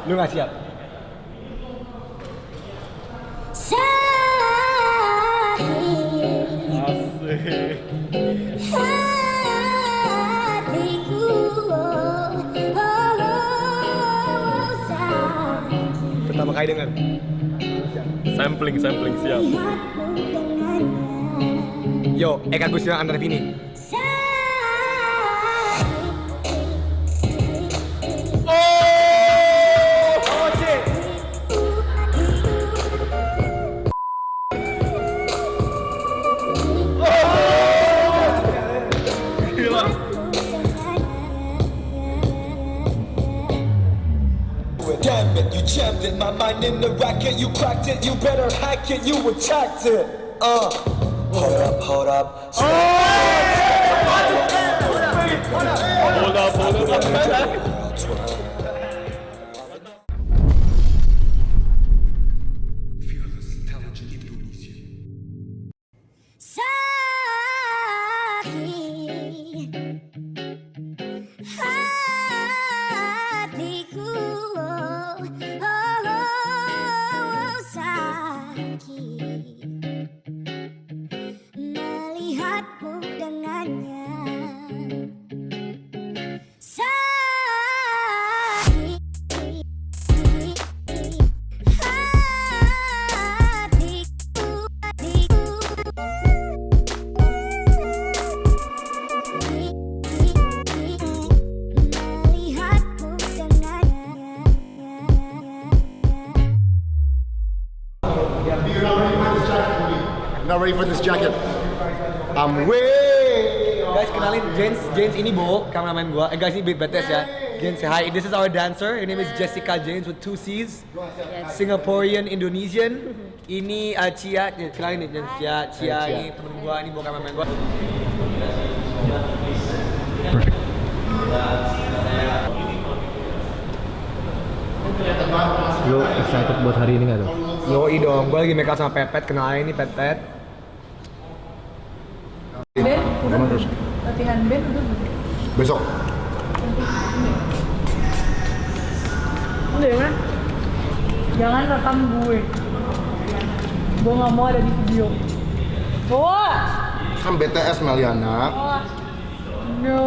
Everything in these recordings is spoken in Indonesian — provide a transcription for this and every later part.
Lu nggak siap? Pertama kali denger. Sampling siap. Yo, Eka Gustiwan Andra Vini. Damn it, you jammed it. My mind in the racket, you cracked it. You better hack it, you attacked it. Hold up. Hold up. Fearless, intelligent Indonesia. Melihatmu dengannya. Not ready for this jacket. I'm way. Guys, kenalin James ini Bo, kameramen gua. Guys, ini Big Betes ya. James, say hi. This is our dancer. Her name is Jessica James with 2 C's. Singaporean Indonesian. Ini Cia, kenalin nih Cia ini temen gua, ini Bo kameramen gua. Lu excited buat hari ini nggak tuh? Yoi dong, gua lagi make up sama Pepet, kenalin ini Pepet. Ben, udah terus? latihan band udah belum? Besok. Udah ya kan? Jangan rekam gue. Gue nggak mau ada di video. Wah! Kan BTS Meliana. Wah! No.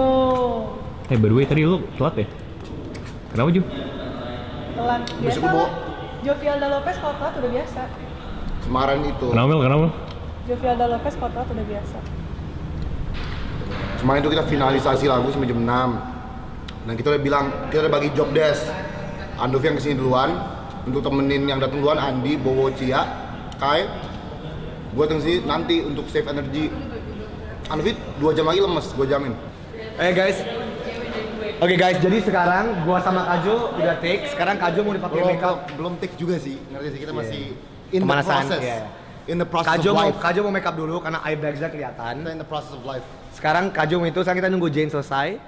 By the way tadi lu telat ya? Kenapa Ju? Telat. Biasa Besok gue bawa. lah. Jovialda Lopez kalau telat udah biasa. Kemarin itu. Kenapa? Jovialda Lopez kalau telat udah biasa. Kemarin itu kita finalisasi lagu sampai jam 6. Dan kita udah bilang, kita udah bagi job desk. Andovi yang kesini duluan. Untuk temenin yang datang duluan, Andi, Bowo, Cia, Kai. Gue datang sini nanti untuk save energy. Andovi 2 jam lagi lemes, gue jamin. Guys. Oke guys, jadi sekarang gua sama Kajo udah take. Sekarang Kajo mau dipakai makeup. Belum take juga sih, ngerti sih, kita masih in the Pemanasan, process. iya. In the process of life. Kajo mau makeup dulu karena eye bagsnya kelihatan. Kita in the process of life. Sekarang Kajo mau itu, sekarang kita nunggu Jane selesai.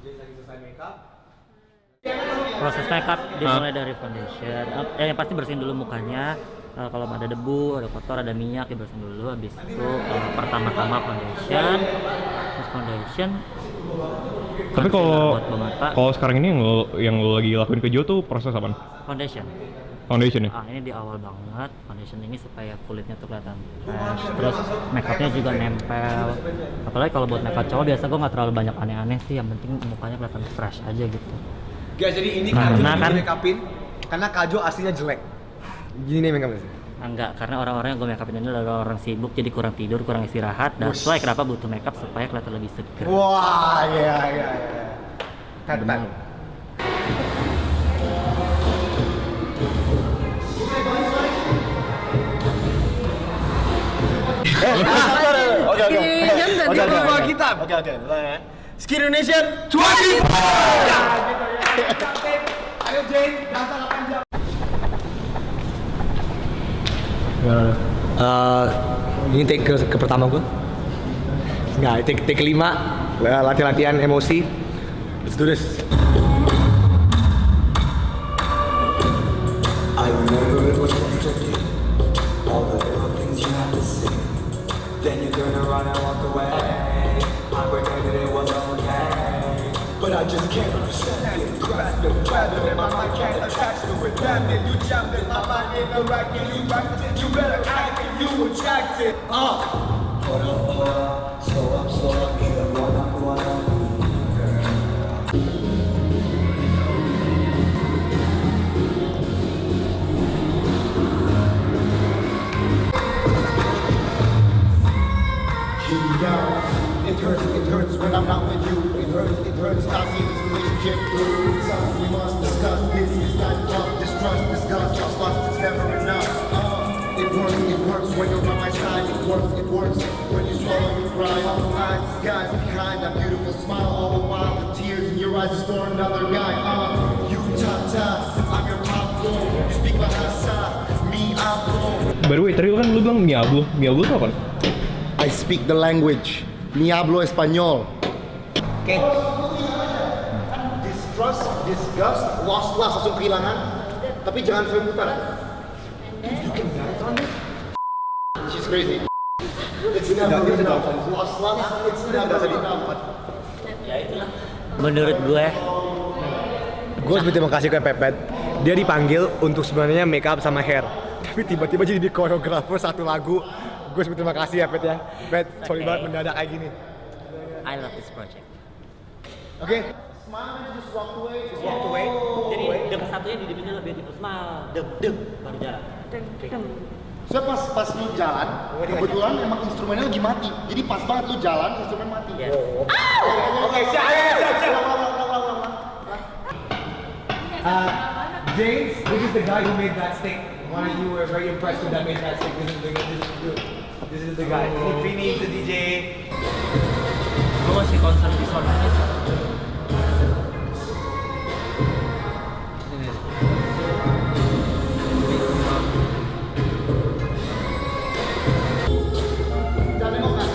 Jane lagi selesai makeup. Proses makeup dimulai dari foundation. Yang pasti bersihin dulu mukanya. Kalau ada debu, ada kotor, ada minyak dibersihin dulu. Habis itu pertama-tama foundation. Terus foundation. Tapi kalau buat pemata. sekarang ini yang lo lagi lakuin ke Jo tuh proses apa? Foundation. Foundation ya? Ini di awal banget. Foundation ini supaya kulitnya tuh kelihatan fresh. Terus makeupnya juga nempel. Apalagi kalau buat makeup cowok biasa gue nggak terlalu banyak aneh-aneh sih. Yang penting mukanya kelihatan fresh aja gitu. Guys, jadi ini Kajo Nah, kan? di makeupin karena Kajo aslinya jelek. Gini nih makeupnya sih. Enggak, karena orang-orang yang gue makeupin ini adalah orang sibuk, jadi kurang tidur, kurang istirahat. Dan sesuai kenapa butuh makeup supaya kelihatan lebih seger. Wah, iya. Benar. Oke. Ski Indonesia 20. Ayo Jane, dansa 8 jam. Ini take ke pertama gue. Nggak, take kelima. Latihan emosi. Let's do this. I remember it was yesterday. All the little things you had to say. Then you turn around and walk away. I pretended it was okay, but I just can't understand it. Grasp it. trapped it, my mind can't attach to it. Damn it, you jammed it, my mind in the racket, you racked it, you better act it, you attracted. Hold up, slow up, you wanna. It hurts when I'm not with you. It hurts not seeing this relationship through. Something we must discuss. This is not love, distrust, disgust, trust, lust, it's never enough. It works when you're by my side. It works when you swallow and cry. All the lines, skies behind that beautiful smile. All the while, the tears in your eyes is for another guy. You top, I'm your pop goal. You speak Bahasa, me I'm gold. By the way, tadi kan lu bilang Miablo. Miablo itu apa? I speak the language. Mi hablo español. Oke. Distrust, disgust, lost langsung kehilangan. Tapi jangan sering putar. She's crazy. It's never enough. Lost, it's never enough. Ya itulah. Menurut gue Berterima kasih ke Pepet. Dia dipanggil untuk sebenarnya make up sama hair. Tapi tiba-tiba jadi koreografer satu lagu. Gue berterima kasih ya Pet ya. Pet, sorry banget mendadak kayak gini. I love this project. Oke. Smile, just walk away. Just walk away. Jadi dem satunya di depannya lebih beautiful smile. Dem baru jalan. So pas lu jalan, kebetulan emang instrumennya lagi mati. Jadi pas banget lu jalan, instrumen mati. Yes. Oke, siap. James, this is the guy who made that stick. One of you were very impressed with that made that stick. This is the guy. Vinny, the DJ. Gue masih concern di sound ini. Jangan nengok kan?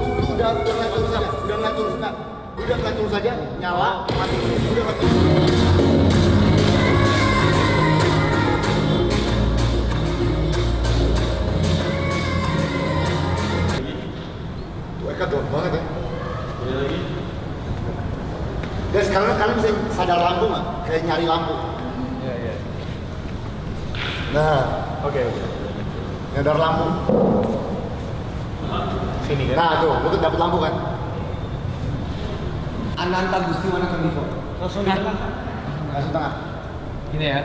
Lu udah ngeliat terus aja, nyala, mati. Udah ngeliat terus. Down banget ya. Guys, kalian bisa sadar lampu nggak? Kayak nyari lampu. Iya. Nah, Oke. nyadar lampu. Sini kan. Nah tuh, lu tuh dapet lampu kan? Ananta Gustiwana Kandivo. Langsung tengah. Gini ya.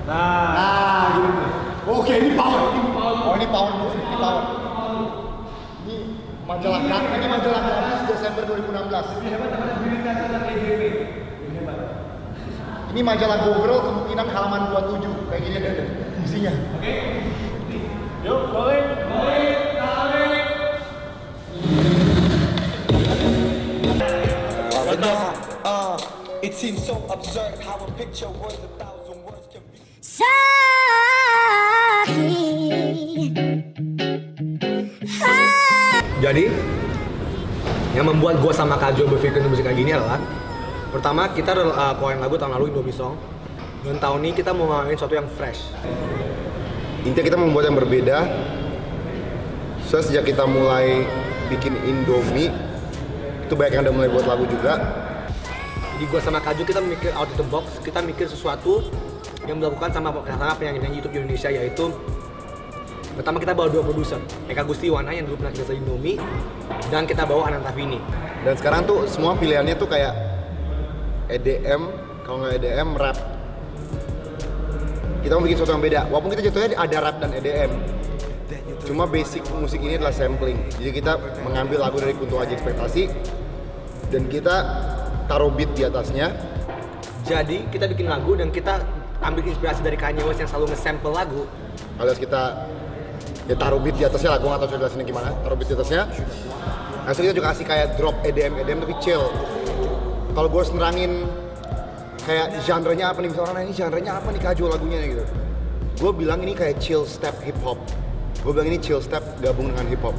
Nah, gitu. Oke, ini power. Oh, ini power move. Ini power. Ini majalah gratis Desember 2016. Ini majalah Google kemungkinan halaman 27 kayak gini ada isinya. Oke. Yuk, rolling. It seems so absurd how a picture worth 1,000 words can be. Jadi, yang membuat gue sama Kak Jo berpikir musik kayak gini adalah pertama, kita keluarin lagu tahun lalu Indomie Song. Dan tahun ini kita mau ngelakuin sesuatu yang fresh. Intinya kita membuat yang berbeda. So, sejak kita mulai bikin Indomie, itu banyak yang udah mulai buat lagu juga. Jadi gue sama Kak Jo kita mikir out of the box. Kita mikir sesuatu yang dilakukan sama penyanyi YouTube di Indonesia, yaitu pertama kita bawa 2 produser, Eka Gustiwana yang dulu pernah kerja di Indomie, dan kita bawa Ananta Vini. Dan sekarang tuh semua pilihannya tuh kayak EDM, kalau nggak EDM, rap. Kita mau bikin sesuatu yang beda, walaupun kita jatuhnya ada rap dan EDM. Cuma basic musik ini adalah sampling. Jadi kita mengambil lagu dari Kunto Aji Ekspektasi dan kita taruh beat di atasnya. Jadi kita bikin lagu dan kita ambil inspirasi dari Kanye West yang selalu nge-sample lagu. Alias kita ya taruh beat di atasnya lah, gue nggak tahu cara jelasinnya gimana. Taruh beat di atasnya. Nah, kita juga kasih kayak drop EDM tapi chill. Kalau gue harus nerangin kayak genre-nya apa nih, misalnya orang ini genre-nya apa nih Kak Jo lagunya gitu. Gue bilang ini kayak chill step hip hop. Gue bilang ini chill step gabung dengan hip hop.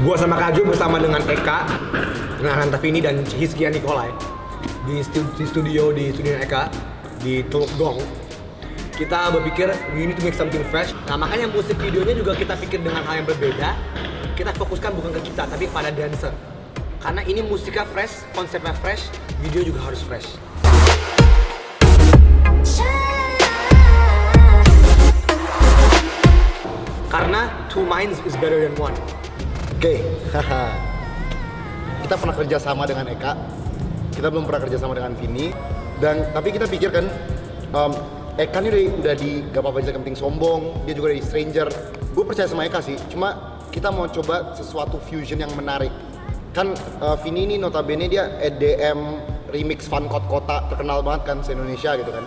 Gue sama Kak Jo bersama dengan Eka, dengan Ananta Vini dan Hizkia Nikolai di studio Eka di Teluk Gong. Kita berpikir we need to make something fresh. Nah makanya musik videonya juga kita pikir dengan hal yang berbeda. Kita fokuskan bukan ke kita tapi pada dancer. Karena ini musiknya fresh, konsepnya fresh, video juga harus fresh. two minds is better than one. Oke, kita pernah kerja sama dengan Eka, kita belum pernah kerja sama dengan Vini, tapi kita pikirkan Eka ini udah di gak apa-apa aja, yang penting sombong, dia juga dari Stranger. Gue percaya sama Eka sih, cuma kita mau coba sesuatu fusion yang menarik. Kan Vini ini notabene dia EDM remix fun kota terkenal banget kan se-Indonesia gitu kan.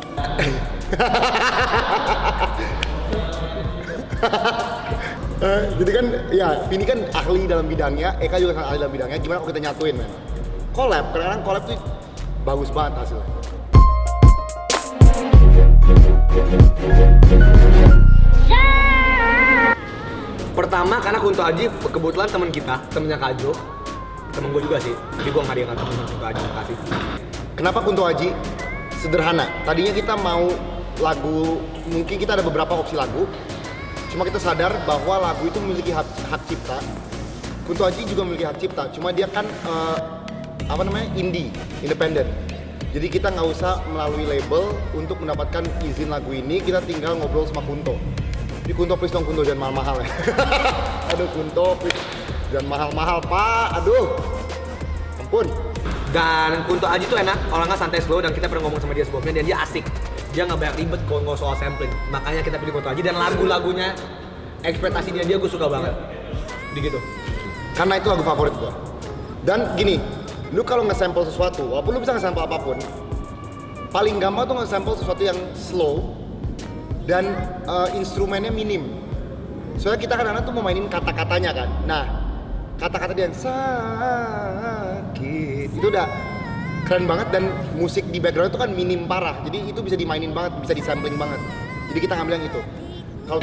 Jadi kan ya Vini kan ahli dalam bidangnya, Eka juga sangat ahli dalam bidangnya. Gimana kalau kita nyatuin men? Collab, kadang-kadang collab tuh bagus banget hasilnya. Pertama karena Kunto Aji kebetulan teman kita, temennya Kajo, temen gue juga sih. Tapi gue nggak diangkat temen Kunto Aji, makasih. Kenapa Kunto Aji? Sederhana. Tadinya kita mau lagu, mungkin kita ada beberapa opsi lagu. Cuma kita sadar bahwa lagu itu memiliki hak cipta. Kunto Aji juga memiliki hak cipta. Cuma dia kan indie, independen. Jadi kita nggak usah melalui label untuk mendapatkan izin lagu ini. Kita tinggal ngobrol sama Kunto. Jadi Kunto please dong, Kunto jangan mahal-mahal ya. Aduh Kunto please jangan mahal-mahal pak. Aduh, ampun. Dan Kunto Aji tuh enak, orangnya santai slow, dan kita pernah ngomong sama dia sebelumnya, dan dia asik. Dia nggak banyak ribet kalau soal sampling. Makanya kita pilih Kunto Aji, dan lagu-lagunya, ekspektasinya dia gue suka banget. Jadi gitu. Karena itu lagu favorit gue. Dan gini, lu kalau nge-sample sesuatu, walaupun lu bisa nge-sample apapun, paling gampang tuh nge-sample sesuatu yang slow dan instrumennya minim. Soalnya kita kadang-kadang tuh mau mainin kata-katanya kan. Nah, kata-kata dia yang sakit itu udah keren banget, dan musik di background itu kan minim parah. Jadi itu bisa dimainin banget, bisa disampling banget. Jadi kita ngambil yang itu. Kalau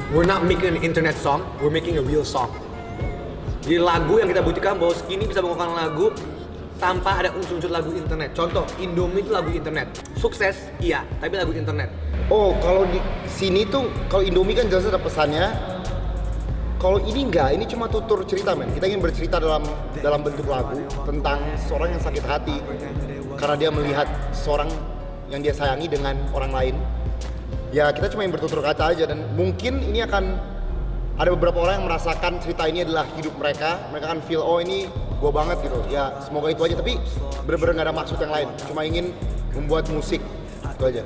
We're not making an internet song, we're making a real song. Jadi lagu yang kita buktikan bahwa Skinny bisa membawakan lagu tanpa ada unsur-unsur lagu internet. Contoh, Indomie itu lagu internet. Sukses, iya, tapi lagu internet. oh, kalau di sini tuh kalau Indomie kan jelas ada pesannya. Kalau ini enggak, ini cuma tutur cerita men. Kita ingin bercerita dalam bentuk lagu tentang seorang yang sakit hati karena dia melihat seorang yang dia sayangi dengan orang lain. Ya kita cuma ingin bertutur kata aja, dan mungkin ini akan ada beberapa orang yang merasakan cerita ini adalah hidup mereka akan feel oh ini gua banget gitu. Ya semoga itu aja, tapi bener-bener gak ada maksud yang lain, cuma ingin membuat musik, itu aja.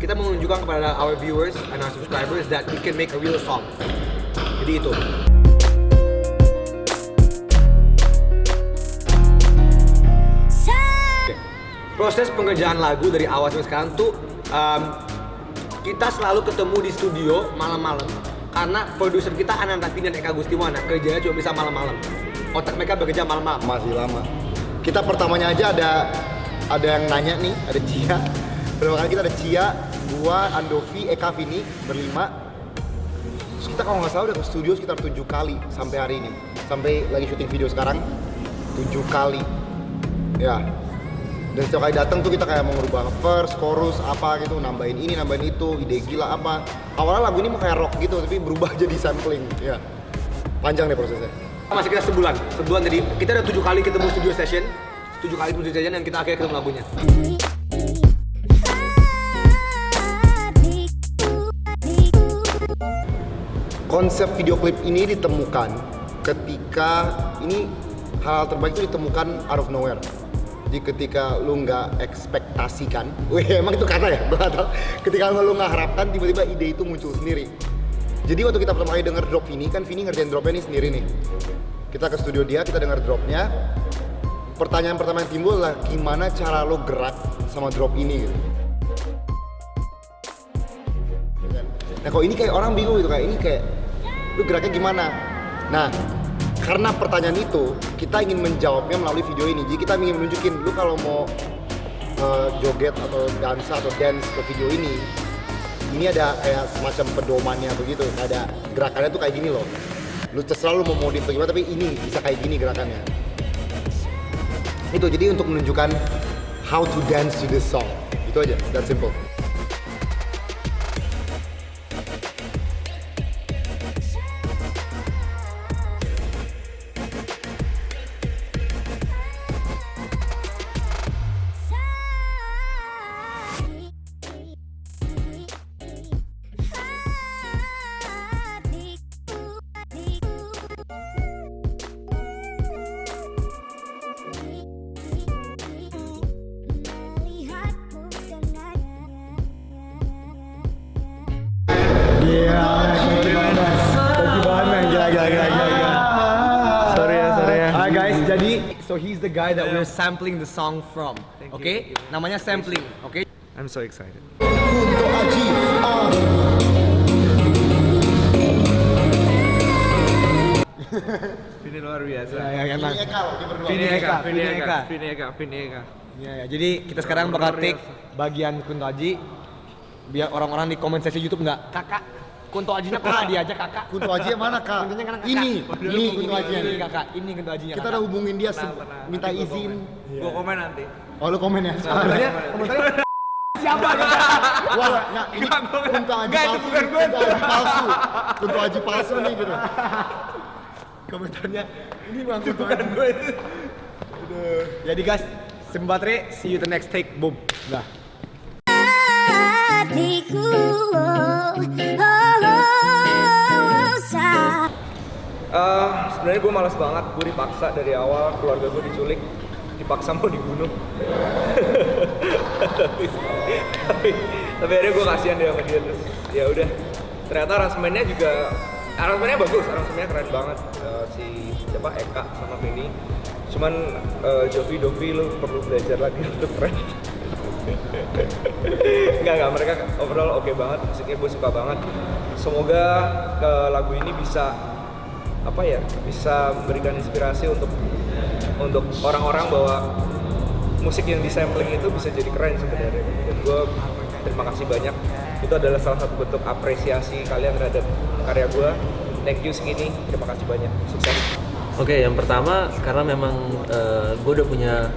Kita menunjukkan kepada our viewers and our subscribers that we can make a real song. Jadi itu. Proses pengerjaan lagu dari awal sampai sekarang tuh kita selalu ketemu di studio malam-malam karena produser kita Ananta Vini dan Eka Gustiwana kerjanya cuma bisa malam-malam. Otak mereka bekerja malam-malam. Masih lama. Kita pertamanya aja ada yang nanya nih, ada Cia. Pertama kali kita ada Cia, gua, Andovi, Eka, Vini berlima. Terus kita kalau nggak salah udah ke studio sekitar 7 kali sampai hari ini. Sampai lagi syuting video sekarang 7 kali. Ya. Dan setiap kali datang tuh kita kayak mau ngerubah verse, chorus, apa gitu, nambahin ini, nambahin itu, ide gila apa. Awalnya lagu ini mau kayak rock gitu, tapi berubah jadi sampling. Ya. Panjang deh prosesnya. Masih kita sebulan jadi kita udah 7 kali ketemu studio session, 7 kali studio session, dan kita akhirnya ketemu lagunya. Konsep video klip ini ditemukan ketika ini hal terbaik itu ditemukan out of nowhere. Jadi ketika lu nggak ekspektasikan, emang itu kata ya? Gue nggak tahu. Ketika lu nggak harapkan, tiba-tiba ide itu muncul sendiri. Jadi waktu kita pertama kali denger drop Vini, kan Vini ngerjain dropnya nih sendiri nih. Kita ke studio dia, kita denger dropnya. Pertanyaan pertama yang timbul adalah gimana cara lo gerak sama drop ini gitu. Nah kalau ini kayak orang bingung gitu, kayak ini kayak lu geraknya gimana? Nah karena pertanyaan itu kita ingin menjawabnya melalui video ini. Jadi kita ingin menunjukin lu kalau mau joget atau dansa atau dance ke video ini ada kayak semacam pedomannya begitu, ada gerakannya tuh kayak gini loh. Lu terserah lu mau modif atau gimana, tapi ini bisa kayak gini gerakannya. Itu jadi untuk menunjukkan how to dance to this song. Itu aja, that simple. ready? So he's the guy that we're sampling the song from. Okay? Namanya sampling. Okay? I'm so excited. Kunto Aji, Vini luar biasa. Ya, emang. Ini Eka loh, dia berdua. Vini Eka. Ya, jadi kita sekarang bakal take bagian Kunto Aji. Biar orang-orang di komen sesi YouTube nggak, kakak Kunto Ajinya kok nggak diajak kakak? Kunto Aji yang mana kak? Kuntonya kan kakak. Ini Kunto Aji ini kakak, ini Kunto Ajinya Kita kakak. udah hubungin dia, minta izin. Gua komen nanti. Oh lu komen ya? Komentarnya siapa? Wah, nah ini Kunto Aji palsu, Kunto Aji palsu, Kunto Aji palsu nih gitu. Komentarnya ini bang Kunto Aji. Jadi guys, Sembatre, see you the next take, boom. Dah. hatiku, oh, sa. Sebenarnya gue malas banget, gue dipaksa dari awal, keluarga gue diculik, dipaksa mau dibunuh. tapi akhirnya gue kasihan dia sama dia, terus ya udah. Ternyata aransemennya bagus, aransemennya keren banget. Si siapa Eka sama Vini. Cuman Dovi lu perlu belajar lagi untuk keren. Enggak, mereka overall oke banget, musiknya gue suka banget. Semoga lagu ini bisa bisa memberikan inspirasi untuk orang-orang bahwa musik yang disampling itu bisa jadi keren sebenarnya. Dan gue terima kasih banyak. Itu adalah salah satu bentuk apresiasi kalian terhadap karya gue. Thank you Skinny, terima kasih banyak. Sukses. Oke, yang pertama karena memang gue udah punya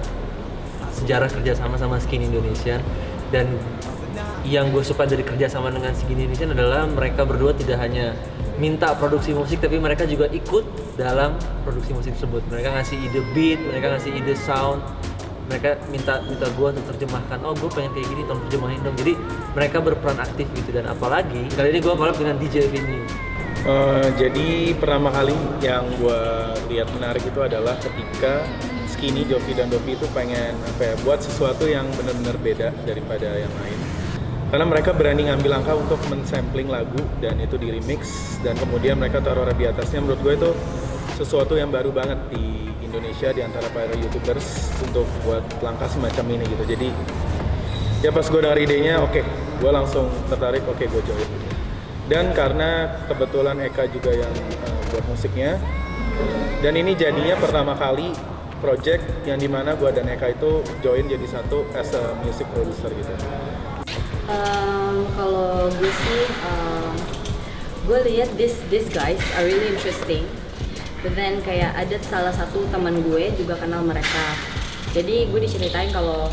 sejarah kerjasama sama Skinny Indonesian, dan yang gue suka dari kerjasama dengan Skinny Indonesian adalah mereka berdua tidak hanya minta produksi musik, tapi mereka juga ikut dalam produksi musik tersebut. Mereka ngasih ide beat, mereka ngasih ide sound, mereka minta gue untuk terjemahkan. Oh, gue pengen kayak gini, tolong terjemahin dong. Jadi mereka berperan aktif gitu. Dan apalagi kali ini gue collab dengan DJ Vini. Jadi pertama kali yang gue lihat menarik itu adalah ketika Skinny, Jovi dan Dovi itu pengen buat sesuatu yang benar-benar beda daripada yang lain. Karena mereka berani ngambil langkah untuk men-sampling lagu dan itu di remix, dan kemudian mereka taruh rap di atasnya. Menurut gue itu sesuatu yang baru banget di Indonesia di antara para YouTubers untuk buat langkah semacam ini gitu. Jadi ya pas gue dengar idenya, oke, gue langsung tertarik, oke, gue join. Dan karena kebetulan Eka juga yang buat musiknya, dan ini jadinya pertama kali project yang dimana gue dan Eka itu join jadi satu as a music producer gitu. Kalau gue sih, gue lihat this guys are really interesting. But then kayak ada salah satu teman gue juga kenal mereka. Jadi gue diceritain kalau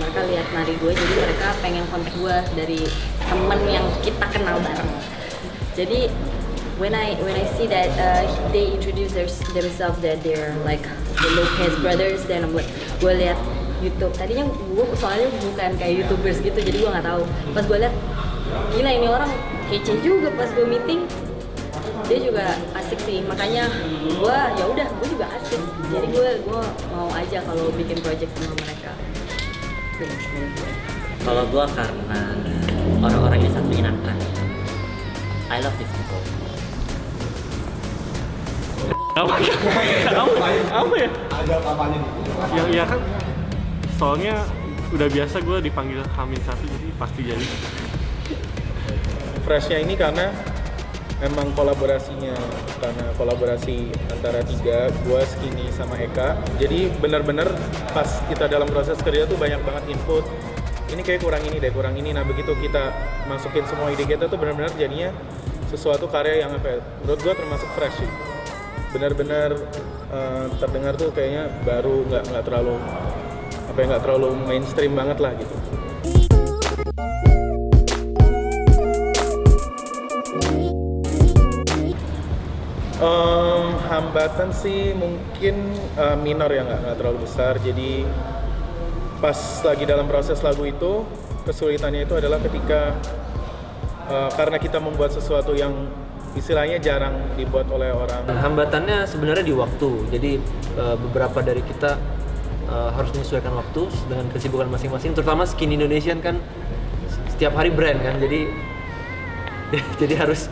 mereka lihat nari gue, jadi mereka pengen kontak gue dari temen yang kita kenal bareng. Jadi when I see that they introduce themselves that they're like the Lopez brothers, then I'm like, gue lihat YouTube. Tadinya gue soalnya bukan kayak YouTubers gitu, jadi gue nggak tahu. Pas gue lihat, gila ini orang kece juga. Pas gue meeting, dia juga asik sih. Makanya gue ya udah, gue juga asik. Jadi gue mau aja kalau bikin project sama mereka. Kalau gue karena orang-orang ini sangat menyenangkan. I love this people. Apa ya? Ada apanya nih? Ya kan, soalnya udah biasa gue dipanggil Hamin 1, jadi pasti jadi. Freshnya ini karena memang kolaborasi antara tiga, gue, Skinny sama Eka. Jadi benar-benar pas kita dalam proses kerja tuh banyak banget input. Ini kayak kurang ini deh, kurang ini. Nah begitu kita masukin semua ide kita tuh benar-benar jadinya sesuatu karya yang menurut gue termasuk fresh sih. Benar-benar terdengar tuh kayaknya baru, nggak terlalu mainstream banget lah gitu. Hambatan sih mungkin minor ya, nggak terlalu besar. Jadi pas lagi dalam proses lagu itu, kesulitannya itu adalah ketika karena kita membuat sesuatu yang istilahnya jarang dibuat oleh orang. Hambatannya sebenarnya di waktu. Jadi beberapa dari kita harus menyesuaikan waktu dengan kesibukan masing-masing. Terutama Skinny Indonesian kan setiap hari brand kan. Jadi harus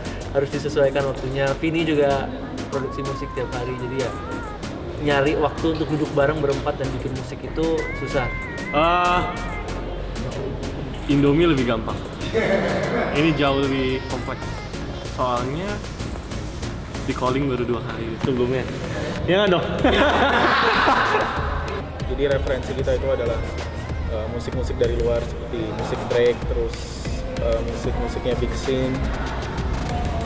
disesuaikan waktunya. Vini juga produksi musik tiap hari. Jadi ya nyari waktu untuk duduk bareng berempat dan bikin musik itu susah? Indomie lebih gampang. Ini jauh lebih kompleks. Soalnya di calling baru 2 hari sebelumnya. Ya nggak dong? Jadi referensi kita itu adalah musik-musik dari luar seperti musik break, terus musik-musiknya big scene,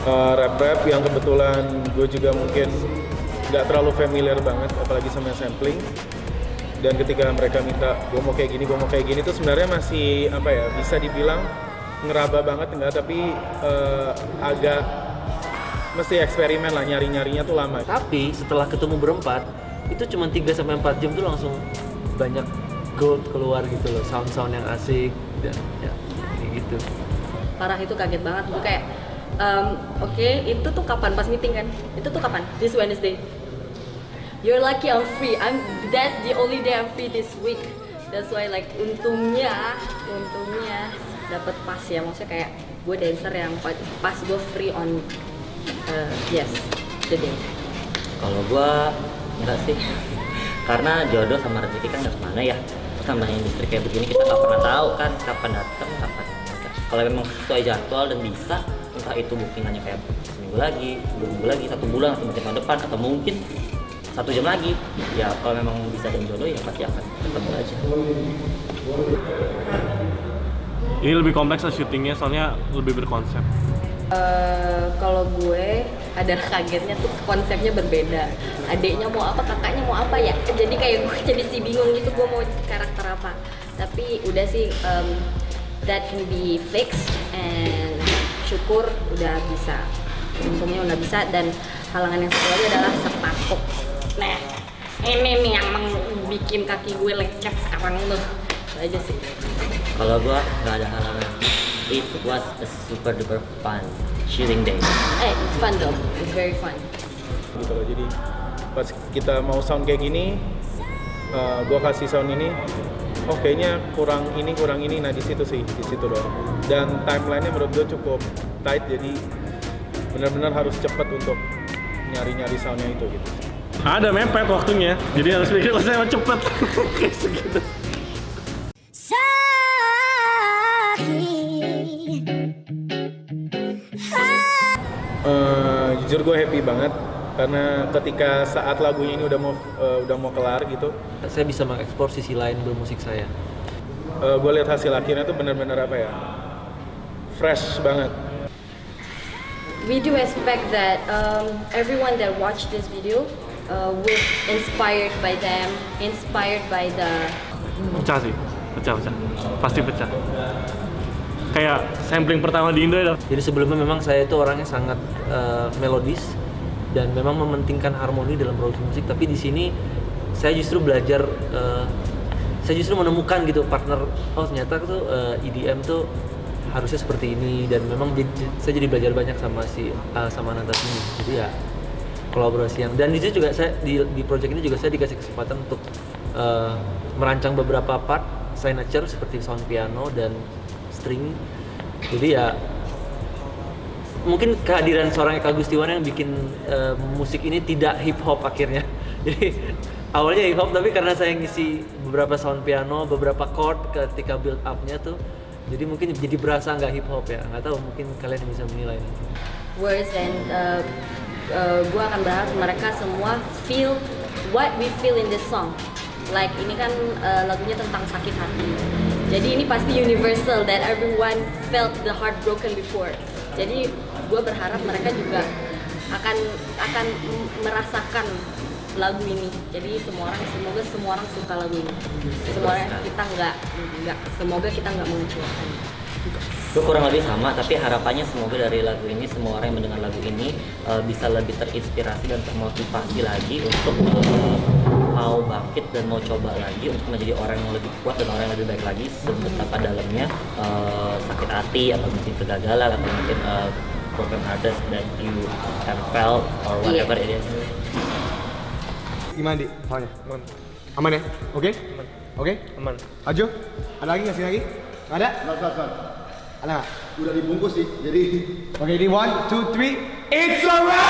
rap yang kebetulan gue juga mungkin nggak terlalu familiar banget, apalagi sama sampling. Dan ketika mereka minta gue mau kayak gini tuh sebenarnya masih apa ya, bisa dibilang ngeraba banget enggak, tapi agak mesti eksperimen lah, nyarinya tuh lama. Tapi setelah ketemu berempat itu cuma 3-4 jam tuh langsung banyak gold keluar gitu loh, sound yang asik dan ya kayak gitu. Parah, itu kaget banget. Gue kayak oke, itu tuh kapan pas meeting kan? Itu tuh kapan? This Wednesday. You're lucky I'm free. That's the only day I'm free this week. That's why like untungnya dapat pas ya, maksudnya kayak gue dancer yang pas gue free on yes the day. Kalau gue enggak sih, karena jodoh sama rezeki kan nggak kemana ya. Sama industri kayak begini kita nggak pernah tahu kan kapan datang, kapan enggak. Kalau memang sesuai jadwal dan bisa, entah itu bookingannya kayak seminggu lagi, 2 minggu lagi, 1 bulan atau mungkin tahun depan atau mungkin 1 jam lagi, ya kalau memang bisa dan jodoh ya pasti akan ketemu aja. Ini lebih kompleks lah syutingnya, soalnya lebih berkonsep. Kalau gue ada kagetnya tuh konsepnya berbeda. Adiknya mau apa, kakaknya mau apa ya. Jadi kayak gue jadi si bingung gitu, gue mau karakter apa. Tapi udah sih that can be fixed, and syukur udah bisa. Untungnya udah bisa, dan halangan yang satu lagi adalah sepatu. Nah, ini nih yang bikin kaki gue lecet sekarang itu aja sih. Kalau gue nggak ada halangan. It was a super duper fun shooting day. It's fun though. It's very fun. Gitu loh. Jadi pas kita mau sound kayak gini, gue kasih sound ini, oh kayaknya kurang ini, nah di situ doang. Dan timelinenya menurut gue cukup tight, jadi benar-benar harus cepat untuk nyari soundnya itu gitu. Ada mepet waktunya, jadi harus bikin saya cepet. Kayak segitu. Jujur gue happy banget karena ketika saat lagunya ini udah mau kelar gitu, saya bisa mengeksplor sisi lain bermusik saya. Gue lihat hasil akhirnya tuh benar-benar apa ya, fresh banget. We do expect that everyone that watch this video will inspired by them, inspired by the. Pecah sih, pecah, pasti pecah. Kayak sampling pertama di Indo ya. Jadi sebelumnya memang saya itu orangnya sangat melodis dan memang mementingkan harmoni dalam produksi musik. Tapi di sini saya justru belajar, saya justru menemukan gitu partner. Oh ternyata tuh EDM tuh harusnya seperti ini, dan memang saya jadi belajar banyak sama Natas ini. Jadi ya kolaborasi yang, dan di situ juga saya di project ini juga saya dikasih kesempatan untuk merancang beberapa part signature seperti sound piano dan string. Jadi ya mungkin kehadiran seorang Eka Gustiwan yang bikin musik ini tidak hip hop akhirnya. Jadi awalnya hip hop, tapi karena saya ngisi beberapa sound piano, beberapa chord ketika build up-nya tuh, jadi mungkin jadi berasa nggak hip hop ya. Nggak tahu, mungkin kalian bisa menilai. Words and gue akan berharap mereka semua feel what we feel in this song. Like ini kan lagunya tentang sakit hati. Jadi ini pasti universal, that everyone felt the heartbroken before. Jadi gue berharap mereka juga akan merasakan lagu ini. Jadi semoga semua orang suka lagu ini. Semoga kita nggak mengecewakan. Gue kurang lebih sama, tapi harapannya semoga dari lagu ini semua orang yang mendengar lagu ini bisa lebih terinspirasi dan termotivasi lagi untuk mau bangkit dan mau coba lagi untuk menjadi orang yang lebih kuat dan orang yang lebih baik lagi, betapa dalamnya sakit hati atau mungkin kegagalan atau mungkin broken hearted that you have felt or whatever it is. Gimana Di? Soalnya? Aman ya? Oke? Oke? Aman. Ajo? Ada lagi nggak sih lagi? Nggak ada? Nggak. Ada nggak? Udah dibungkus sih, jadi. Oke, ini 1, 2, 3. It's alright!